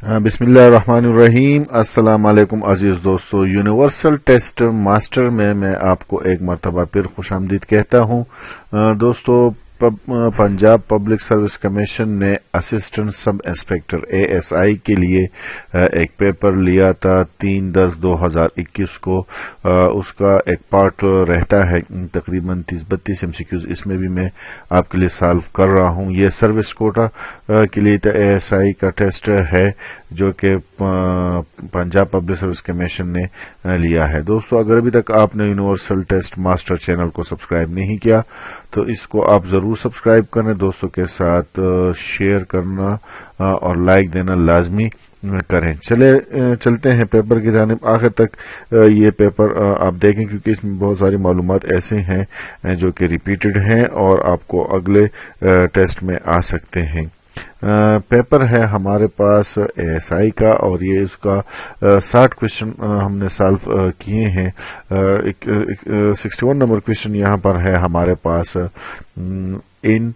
بسم اللہ الرحمن الرحیم۔ السلام علیکم عزیز دوستو، یونیورسل ٹیسٹ ماسٹر میں آپ کو ایک مرتبہ پھر خوش آمدید کہتا ہوں۔ دوستو، پنجاب پبلک سروس کمیشن نے اسسٹنٹ سب انسپیکٹر ASI کے لیے ایک پیپر لیا تھا 3/10/2021 کو۔ اس کا ایک پارٹ رہتا ہے تقریباً 30-32 MCQs، اس میں بھی میں آپ کے لیے سالو کر رہا ہوں۔ یہ سروس کوٹا کے لیے ASI کا ٹیسٹ ہے جو کہ پنجاب پبلک سروس کمیشن نے لیا ہے۔ دوستو، اگر ابھی تک آپ نے یونیورسل ٹیسٹ ماسٹر چینل کو سبسکرائب نہیں کیا تو اس کو آپ ضرور سبسکرائب کریں، دوستوں کے ساتھ شیئر کرنا اور لائک دینا لازمی کریں۔ چلتے ہیں پیپر کی جانب۔ آخر تک یہ پیپر آپ دیکھیں کیونکہ اس میں بہت ساری معلومات ایسے ہیں جو کہ ریپیٹڈ ہیں اور آپ کو اگلے ٹیسٹ میں آ سکتے ہیں۔ پیپر ہے ہمارے پاس ASI کا اور یہ اس کا 60 کوشچن ہم نے سالو کیے ہیں۔ 61 نمبر کوشچن یہاں پر ہے ہمارے پاس۔ ان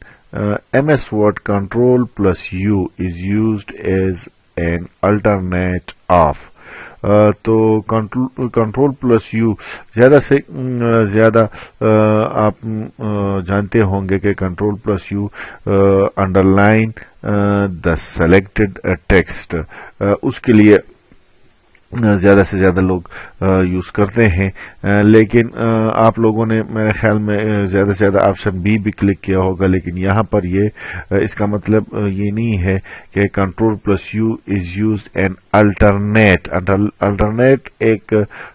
MS Word Control + U is used as an alternate of۔ تو کنٹرول پلس یو زیادہ سے زیادہ آپ جانتے ہوں گے کہ control plus U underline the selected text, اس کے لیے زیادہ سے زیادہ لوگ یوز کرتے ہیں، لیکن آپ لوگوں نے میرے خیال میں زیادہ سے زیادہ آپشن بی بھی کلک کیا ہوگا، لیکن یہاں پر یہ اس کا مطلب یہ نہیں ہے کہ control plus U is used in alternate. Alternate ایک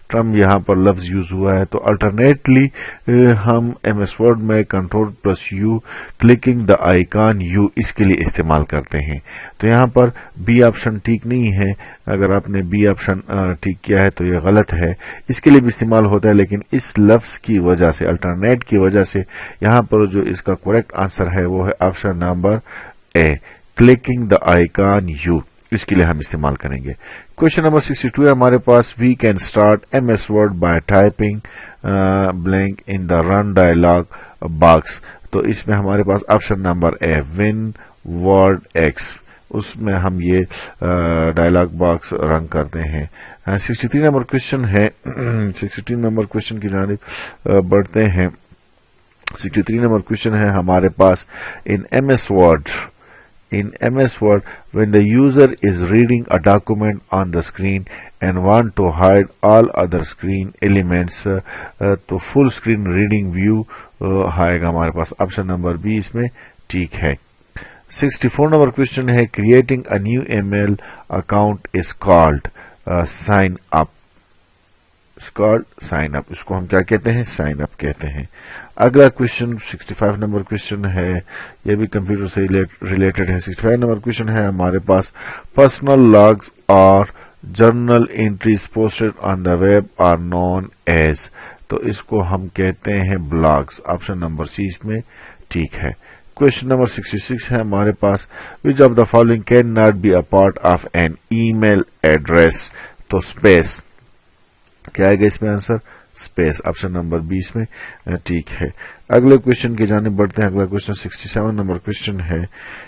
ٹرم یہاں پر لفظ یوز ہوا ہے، تو الٹرنیٹلی ہم MS Word میں control plus U clicking the icon U اس کے لیے استعمال کرتے ہیں۔ تو یہاں پر بی آپشن ٹھیک نہیں ہے۔ اگر آپ نے بی آپشن ٹھیک کیا ہے تو یہ غلط ہے، اس کے لیے بھی استعمال ہوتا ہے، لیکن اس لفظ کی وجہ سے، الٹرنیٹ کی وجہ سے یہاں پر جو اس کا کریکٹ آنسر ہے وہ ہے option number A, clicking the icon U, اس کے لیے ہم استعمال کریں گے۔ کوشچن نمبر 62 ہے ہمارے پاس۔ We can start MS Word by typing blank in the run dialog box. تو اس میں ہمارے پاس option number A, winword X, اس میں ہم یہ ڈائلاگ باکس رن کرتے ہیں۔ 63 نمبر کوشچن ہے، 63 نمبر کوشچن کی جانب بڑھتے ہیں۔ 63 نمبر کوشچن ہے ہمارے پاس۔ ان MS Word when the user is reading a document on the screen and want to hide all other screen elements تو full screen reading view آئے گا ہمارے پاس، آپشن نمبر بی اس میں ٹھیک ہے۔ 64 نمبر کوشچن ہے۔ creating a new email account is called sign up۔ اس کو ہم کیا کہتے ہیں؟ سائن اپ کہتے ہیں۔ اگلا کوشچن 65 نمبر کوشچن ہے، یہ بھی کمپیوٹر سے ریلیٹڈ ہے۔ 65 نمبر کوشچن ہے ہمارے پاس۔ پرسنل لاگز اور journal entries posted on the web are known as, تو اس کو ہم کہتے ہیں بلاگز، آپشن نمبر سی اس میں ٹھیک ہے۔ کوشچن نمبر 66 ہے ہمارے پاس۔ which of the following can not be a part of an email address، تو اسپیس کیا آئے گا اس میں آنسر؟ اسپیس، آپشن نمبر 20 میں ٹھیک ہے۔ اگلے کوشچن کی جانب بڑھتے ہیں۔ اگلا کوشچن 67 نمبر کوشچن ہے۔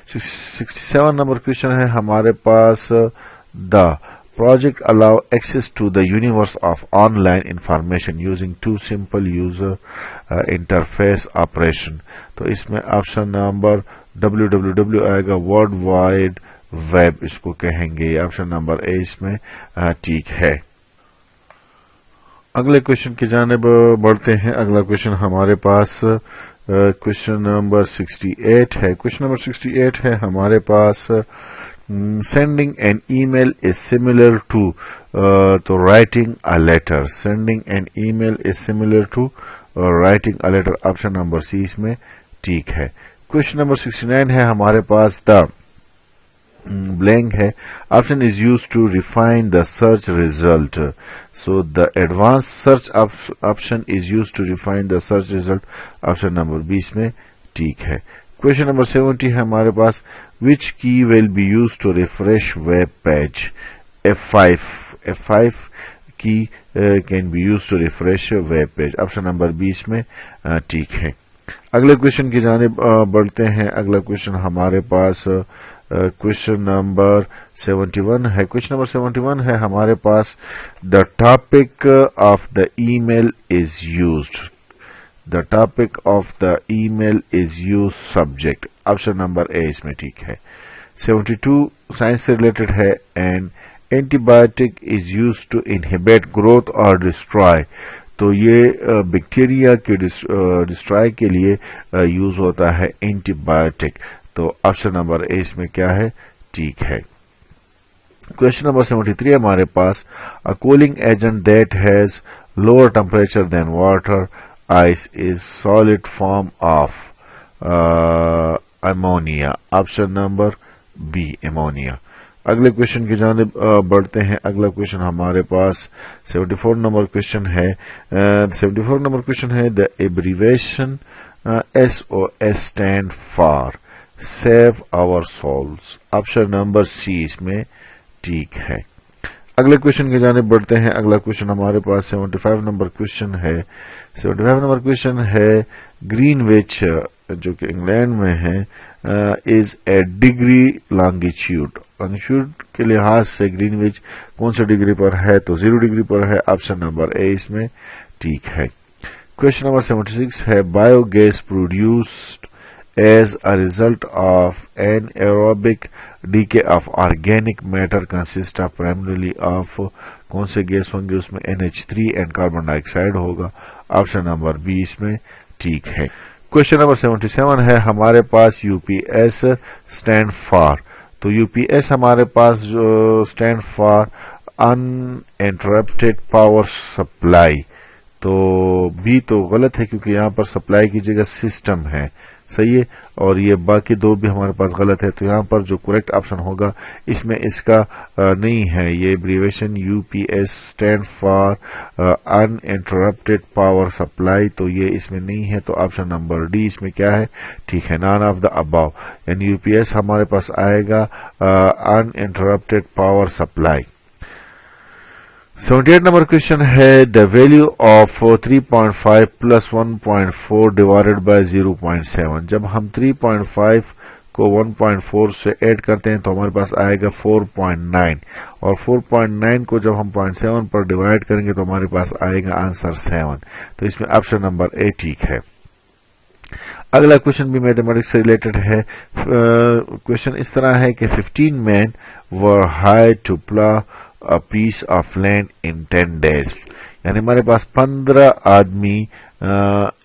67 نمبر کوشچن ہے ہمارے پاس۔ دا project allow access to the universe of online information using two simple user interface operation، تو اس میں آپشن نمبر www آئے گا، ورلڈ وائڈ ویب اس کو کہیں گے، آپشن نمبر اے اس میں ٹھیک ہے۔ اگلے کوشچن کی جانب بڑھتے ہیں۔ اگلا کوشچن ہمارے پاس کوشچن نمبر 68 ہے۔ کوشچن نمبر 68 ہے ہمارے پاس۔ sending an email is similar to تو writing a letter۔ sending an email is similar to writing a letter، option number C اس میں ٹھیک ہے۔ کوشچن نمبر 69 ہے ہمارے پاس۔ دا blank ہے، option is used to refine the search result، so the advanced search option is used to refine the search result، option number 20 میں ٹھیک ہے۔ کوشچن نمبر 70 ہے ہمارے پاس۔ which key will be used to refresh web page؟ F5 key can be used to refresh web page، option number 20 میں ٹھیک ہے۔ اگلے کوشچن کی جانب بڑھتے ہیں۔ اگلا کوشچن ہمارے پاس क्वेश्चन नंबर 71 है। क्वेश्चन नंबर 71 है हमारे पास, the topic of the email is used. The topic of the email is use subject. Option number A इसमें ठीक है। 72 साइंस से रिलेटेड है, and antibiotic is used to inhibit growth और डिस्ट्रॉय। तो ये बैक्टीरिया के डिस्ट्रॉय के लिए यूज होता है एंटीबायोटिक। तो ऑप्शन नंबर ए इसमें क्या है, ठीक है। क्वेश्चन नंबर 73 हमारे पास, a cooling agent that has lower temperature than water ice is solid form of ammonia. Option number B ammonia. अगले क्वेश्चन की जानिब बढ़ते हैं। अगला क्वेश्चन हमारे पास 74 नंबर क्वेश्चन है। 74 नंबर क्वेश्चन है, the abbreviation SOS stand for save our souls. Option number C इसमें ठीक है। अगले क्वेश्चन की जानिब बढ़ते हैं। अगला क्वेश्चन हमारे पास 75 नंबर क्वेश्चन है। 75 नंबर क्वेश्चन है, ग्रीनविच जो कि इंग्लैंड में है is a degree longitude. Longitude के लिहाज से ग्रीनविच कौन से डिग्री पर है, तो 0 डिग्री पर है। ऑप्शन नंबर ए इसमें ठीक है। क्वेश्चन नंबर 76 है, biogas produced as a result of anaerobic decay of organic matter consists of primarily of कौन से गैस होंगे, उसमें NH3 एंड कार्बन डाइऑक्साइड होगा। ऑप्शन नंबर बी इसमें ठीक है। क्वेश्चन नंबर 77 है हमारे पास, UPS स्टैंड फॉर। तो UPS हमारे पास जो stand for uninterrupted power supply. तो बी तो गलत है क्योंकि यहाँ पर सप्लाई की जगह सिस्टम है, सही है, और ये बाकी दो भी हमारे पास गलत है। तो यहाँ पर जो करेक्ट ऑप्शन होगा इसमें इसका नहीं है। ये abbreviation UPS stand for uninterrupted power supply, तो ये इसमें नहीं है। तो ऑप्शन नंबर डी इसमें क्या है, ठीक है, नॉन ऑफ द अबव। यानी UPS हमारे पास आएगा uninterrupted power supply. 78 number question है, the value of 3.5 plus 1.4 divided by 0.7। जब हम 3.5 को 1.4 से ऐड करते हैं तो हमारे पास आएगा 4.9, और 4.9 को जब हम 0.7 पर डिवाइड करेंगे तो हमारे पास आएगा आंसर 7। तो इसमें ऑप्शन नंबर ए ठीक है। अगला क्वेश्चन भी मैथमेटिक्स से रिलेटेड है। क्वेश्चन इस तरह है कि 15 men were hired to plow a piece of land in 10 days। यानी हमारे पास 15 आदमी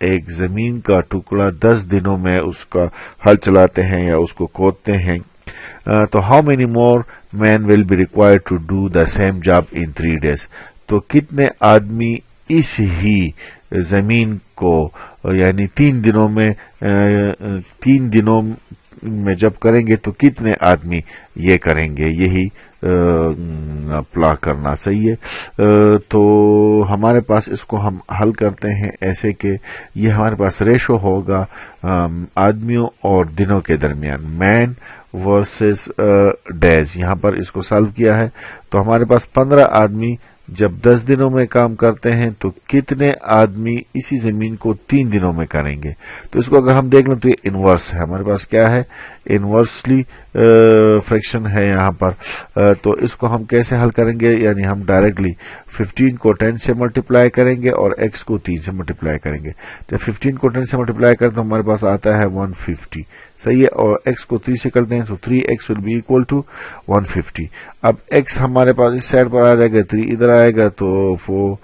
एक जमीन का टुकड़ा 10 दिनों में उसका हल चलाते हैं या उसको खोदते हैं। तो how many more man will be required to do the same job in 3 days। तो कितने आदमी इस ही जमीन को यानी 3 दिनों में जब करेंगे तो कितने आदमी ये करेंगे, यही प्ला करना, सही है। तो हमारे पास इसको हम हल करते हैं ऐसे कि ये हमारे पास रेशो होगा आदमियों और दिनों के दरमियान, मैन वर्सेस डेज। यहाँ पर इसको सॉल्व किया है तो हमारे पास 15 आदमी जब 10 दिनों में काम करते हैं तो कितने आदमी इसी जमीन को 3 दिनों में करेंगे। तो इसको अगर हम देख लें तो ये इनवर्स है, हमारे पास क्या है, इनवर्सली फ्रैक्शन है यहाँ पर। तो इसको हम कैसे हल करेंगे, यानी हम डायरेक्टली 15 को 10 से मल्टीप्लाई करेंगे और x को 3 से मल्टीप्लाई करेंगे। जब 15 को 10 से मल्टीप्लाई करें तो हमारे पास आता है 150, सही है, और x को 3 से करते हैं तो 3x will be equal to 150। अब x हमारे पास इस साइड पर आ जाएगा, 3 इधर आएगा तो वो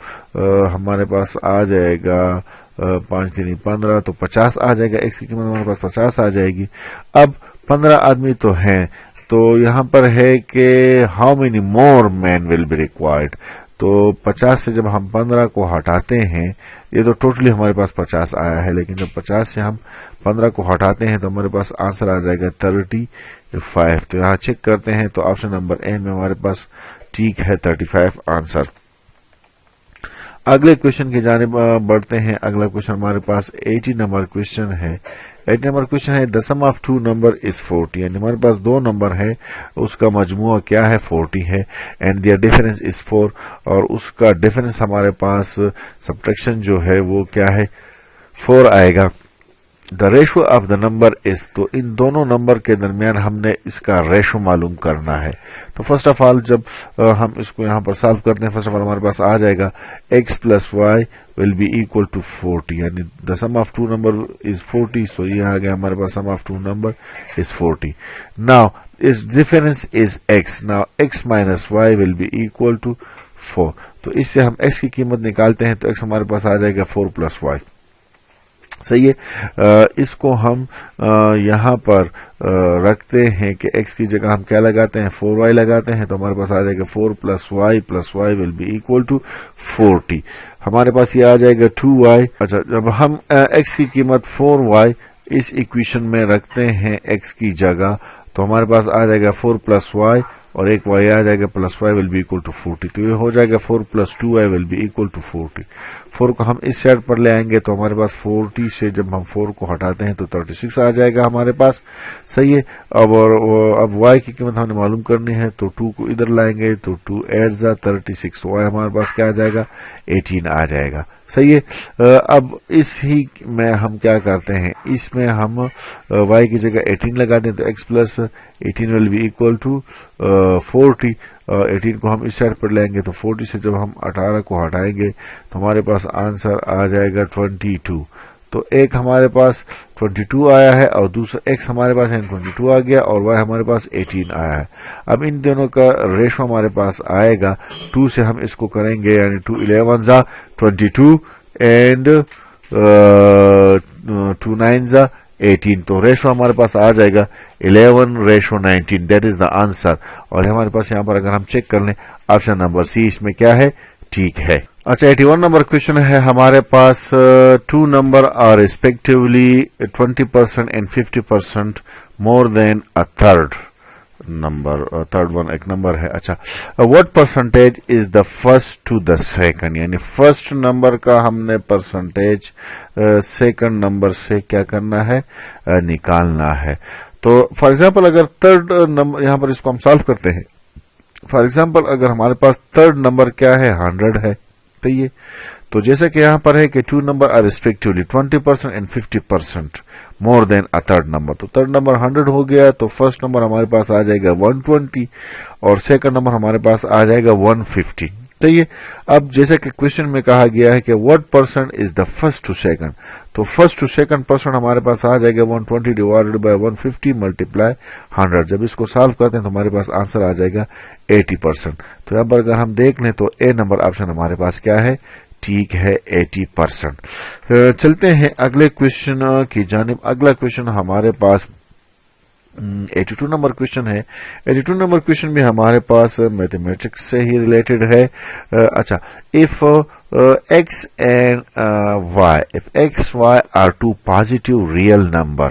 हमारे पास आ जाएगा 5 3 15, तो 50 आ जाएगा। x की कीमत हमारे पास 50 आ जाएगी। अब 15 आदमी तो हैं, तो यहाँ पर है कि how many more man will be required. तो 50 से जब हम 15 को हटाते हैं, ये तो टोटली हमारे पास 50 आया है, लेकिन जब 50 से हम 15 को हटाते हैं तो हमारे पास आंसर आ जाएगा 35। तो यहाँ चेक करते हैं तो ऑप्शन नंबर ए में हमारे पास ठीक है 35 आंसर। अगले क्वेश्चन की जानिब बढ़ते हैं। अगला क्वेश्चन हमारे पास 80 नंबर क्वेश्चन है। 80 नंबर क्वेश्चन है, the sum of 2 number is 40। यानी हमारे पास 2 नंबर है, उसका मजमुआ क्या है, 40 है, एंड देयर डिफरेंस इज 4, और उसका डिफरेंस हमारे पास सब्ट्रैक्शन जो है वो क्या है, 4 आएगा। The ratio of the number is, तो इन दोनों नंबर के दरमियान हमने इसका रेशो मालूम करना है। तो फर्स्ट ऑफ ऑल जब हम इसको यहाँ पर सॉल्व करते हैं, फर्स्ट ऑफ ऑल हमारे पास आ जाएगा x plus Y will be equal to 40, यानी the sum of two number is 40, so ये आ गया हमारे पास sum of two number is 40। Now इस difference is x, now x minus Y will be equal to 4, तो इससे हम x की कीमत निकालते हैं तो x हमारे पास आ जाएगा 4 प्लस वाई। सही है, इसको हम यहाँ पर रखते हैं कि x की जगह हम क्या लगाते हैं, 4y लगाते हैं, तो हमारे पास आ जाएगा 4 plus Y will be equal to 40। हमारे पास ये आ जाएगा 2y। अच्छा, जब हम x की कीमत 4y इस इक्वेशन में रखते हैं x की जगह, तो हमारे पास आ जाएगा 4 प्लस वाई और एक y आ जाएगा plus y will be equal to 40, तो ये हो जाएगा 4 plus 2y will be equal to 40। 4 को हम इस साइड पर ले आएंगे तो हमारे पास 40 से जब हम 4 को हटाते हैं तो 36 आ जाएगा हमारे पास। सही है, अब y की कीमत हमने मालूम करनी है, तो 2 को इधर लाएंगे तो 2 8 जा 36, तो y हमारे पास क्या आ जाएगा, 18 आ जाएगा। सही है, अब इस ही में हम क्या करते हैं, इसमें हम y की जगह 18 लगा दें तो x plus 18 will be equal to 40। 18 को हम इस साइड पर लेंगे तो 40 से जब हम 18 को हटाएंगे तो हमारे पास आंसर आ जाएगा 22। तो एक हमारे पास 22 आया है और दूसरा x हमारे पास है 22 आ गया और y हमारे पास 18 आया है। अब इन दोनों का रेशो हमारे पास आएगा, 2 से हम इसको करेंगे, यानी 2 11 जा 22 एंड 2 9 जा 18, तो रेशो हमारे पास आ जाएगा 11:19, दैट इज द आंसर। और हमारे पास यहाँ पर अगर हम चेक कर लें ऑप्शन नंबर सी इसमें क्या है, ठीक है। अच्छा, 81 नंबर क्वेश्चन है हमारे पास, two number are respectively 20% and 50% more than a third number, third one एक नंबर है। अच्छा, what percentage is the first to the second, यानी फर्स्ट नंबर का हमने परसेंटेज सेकंड नंबर से क्या करना है, निकालना है। तो फॉर एग्जांपल अगर थर्ड नंबर, यहां पर इसको हम सॉल्व करते हैं, फॉर एग्जांपल अगर हमारे पास थर्ड नंबर क्या है, 100 है, तो ये तो जैसे कि यहां पर है कि two number are respectively 20% and 50% more than a third number, तो थर्ड नंबर 100 हो गया, तो फर्स्ट नंबर हमारे पास आ जाएगा 120 और सेकंड नंबर हमारे पास आ जाएगा 150। तो ये अब जैसे कि क्वेश्चन में कहा गया है कि what percent is the first to second, तो फर्स्ट टू सेकंड परसेंट हमारे पास आ जाएगा 120 डिवाइडेड बाय 150 मल्टीप्लाई 100। जब इसको सॉल्व करते हैं तो हमारे पास आंसर आ जाएगा 80%। तो यहाँ पर अगर हम देख लें तो ए नंबर ऑप्शन हमारे पास क्या है, ठीक है, 80%। चलते हैं अगले क्वेश्चन की जानिब। अगला क्वेश्चन हमारे पास 82 नंबर क्वेश्चन है। 82 नंबर क्वेश्चन भी हमारे पास मैथमेटिक्स से ही रिलेटेड है। अच्छा, if x and y, if x y are two positive real number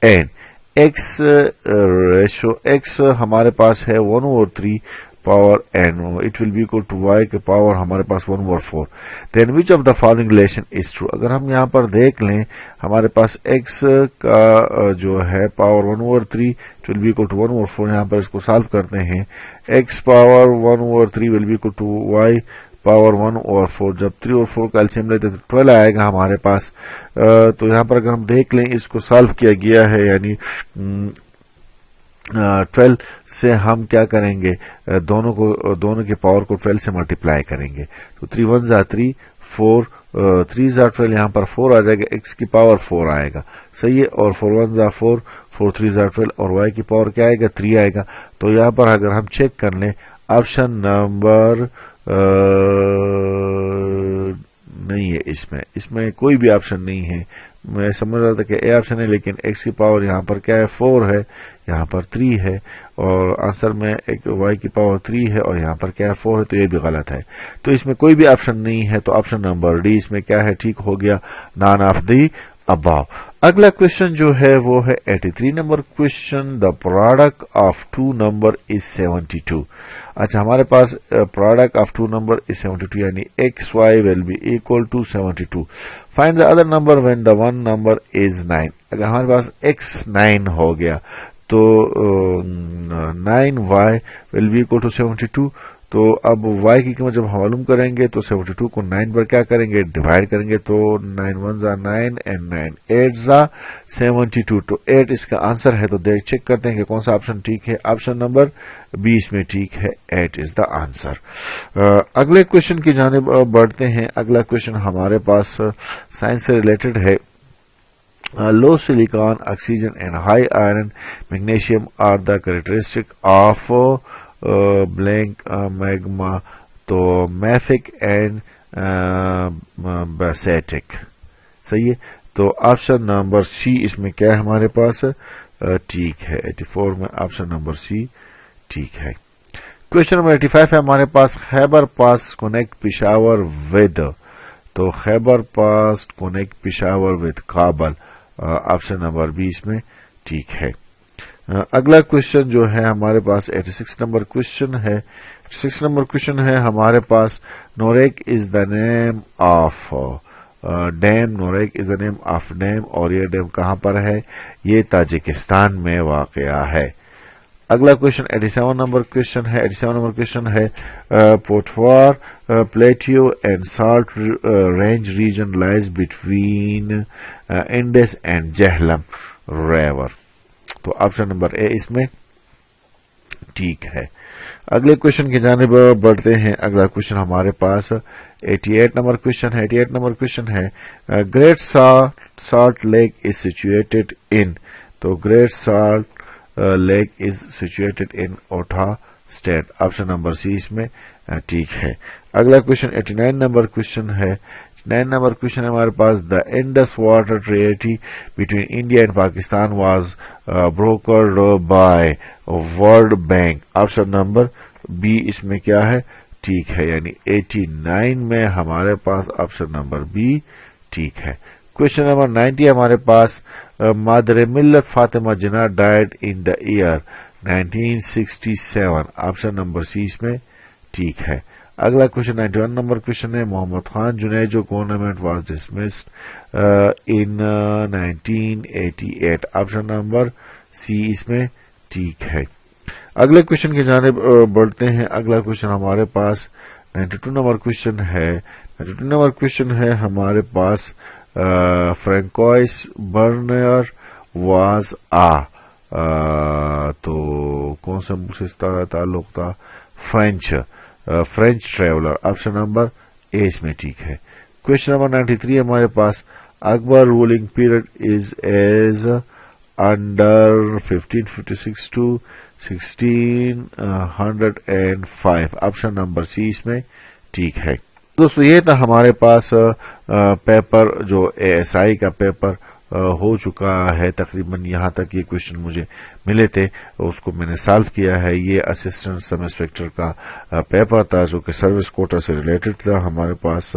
and x ratio x हमारे पास है 1/3 power and it will be equal to y के पावर हमारे पास 1/4, then which of the following relation is true। अगर हम यहाँ पर देख लें हमारे पास x का जो है power 1/3 it will be equal to 1/4, यहाँ पर इसको सॉल्व करते हैं, x power 1/3 will be equal to y power 1/4, जब 3 और 4 का एलसीएम लेते तो 12 आएगा हमारे पास। तो यहाँ पर अगर हम देख लें इसको सॉल्व किया गया है, यानी 12 से हम क्या करेंगे, दोनों के पावर को 12 से मल्टीप्लाई करेंगे, तो 3 1 जा 3 4 3 जा 12, यहाँ पर 4 आ जाएगा, x की पावर 4 आएगा, सही है, और 4 1 जा 4 4 3 जा 12 और y की पावर क्या आएगा, 3 आएगा। तो यहाँ पर अगर हम चेक कर लें ऑप्शन नंबर नहीं है, इसमें कोई भी ऑप्शन नहीं है। मैं समझ रहा था कि ए ऑप्शन है, लेकिन x की पावर यहाँ पर क्या है 4 है, यहाँ पर 3 है, और आंसर में एक y की पावर 3 है और यहाँ पर क्या है 4 है, तो ये भी गलत है। तो इसमें कोई भी ऑप्शन नहीं है, तो ऑप्शन नंबर डी इसमें क्या है, ठीक हो गया, नॉन ऑफ दी अबाव। अगला क्वेश्चन जो है वो है 83 number question, the product of two number is 72। अच्छा, हमारे पास product of two number is 72, यानी X Y will be equal to 72। Find the other number when the one number is 9। अगर हमारे पास x 9 हो गया तो 9y will be equal to 72, تو اب y کی قیمت جب ہم معلوم کریں گے تو 72 کو 9 پر کیا کریں گے ڈیوائڈ کریں گے تو 9 1 9 and 9 8 72 تو 8 اس کا آنسر ہے. تو دیکھ چیک کرتے ہیں کہ کون سا آپشن ٹھیک ہے. آپشن نمبر 20 میں ٹھیک ہے 8 از دا آنسر. اگلے کوشچن کی جانب بڑھتے ہیں. اگلا کوشچن ہمارے پاس سائنس سے ریلیٹڈ ہے. Low silicon, oxygen and high iron, magnesium are the characteristic of blank magma. تو mafic and basaltic صحیح ہے. تو آپشن نمبر سی اس میں کیا ہے ہمارے پاس ٹھیک ہے. 84 میں آپشن نمبر سی ٹھیک ہے. کوشچن نمبر 85 ہے ہمارے پاس. Khyber Pass connect Peshawar with. تو Khyber Pass connect Peshawar with Kabul. Option number 20 میں ٹھیک ہے. اگلا کوشچن جو ہے ہمارے پاس 86 نمبر کوشچن ہے. 86 نمبر کوشچن ہے ہمارے پاس. نوریک is the name of dam. نوریک is the name of dam اور یہ ڈیم کہاں پر ہے یہ تاجکستان میں واقع ہے. اگلا کوشچن 87 نمبر کوشچن ہے. 87 نمبر کوشچن ہے Potohar plateau and salt range region lies between Indus and Jhelum river. تو آپشن نمبر اے اس میں ٹھیک ہے. اگلے کوشچن کی جانب بڑھتے ہیں. اگلا کوشچن ہمارے پاس 88 نمبر کوشچن ہے. 88 نمبر کوشچن ہے گریٹ سالٹ لیک از سچویٹڈ ان. تو گریٹ سالٹ لیک از سچویٹڈ ان اوٹھا اسٹیٹ. آپشن نمبر سی اس میں ٹھیک ہے. اگلا کوشچن 89 نمبر کوشچن ہے. 9 نمبر کوشچن ہمارے پاس. The Indus water treaty between India and Pakistan was brokered by World Bank. Option number B اس میں کیا ہے ٹھیک ہے. یعنی 89 میں ہمارے پاس آپشن نمبر بی ٹھیک ہے. کوشچن نمبر 90 ہمارے پاس. مادر ملت Fatima Jinnah died in the year 1967. Option number C اس میں ٹھیک ہے. اگلا کوشچن 91 نمبر کوشچن ہے. Muhammad Khan Junejo government was dismissed in 1988. Option number C اس میں ٹھیک ہے. اگلے کوشچن کی جانب بڑھتے ہیں. اگلا کوشچن ہمارے پاس 92 نمبر کوشچن ہے. 92 نمبر کوشچن ہے ہمارے پاس. فرینکوائس برنر واز تو کون سے ملک سے تعلق تھا French traveller. Option number A اس میں ٹھیک ہے. کوشچن نمبر 93 ہمارے پاس. Akbar ruling period is as under 1556 to 1605. Option number C اس میں ٹھیک ہے. دوستو یہ تھا ہمارے پاس پیپر جو اے ایس آئی کا پیپر ہو چکا ہے. تقریباً یہاں تک یہ کوشچن مجھے ملے تھے اس کو میں نے سالو کیا ہے. یہ اسسٹنٹ سب انسپیکٹر کا پیپر تھا جو کہ سروس کوٹا سے ریلیٹڈ تھا ہمارے پاس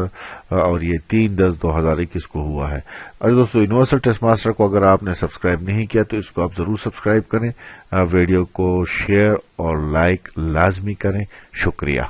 اور یہ 3/10/2021 کو ہوا ہے. اور دوستو یونیورسل ٹیسٹ ماسٹر کو اگر آپ نے سبسکرائب نہیں کیا تو اس کو آپ ضرور سبسکرائب کریں. ویڈیو کو شیئر اور لائک لازمی کریں. شکریہ.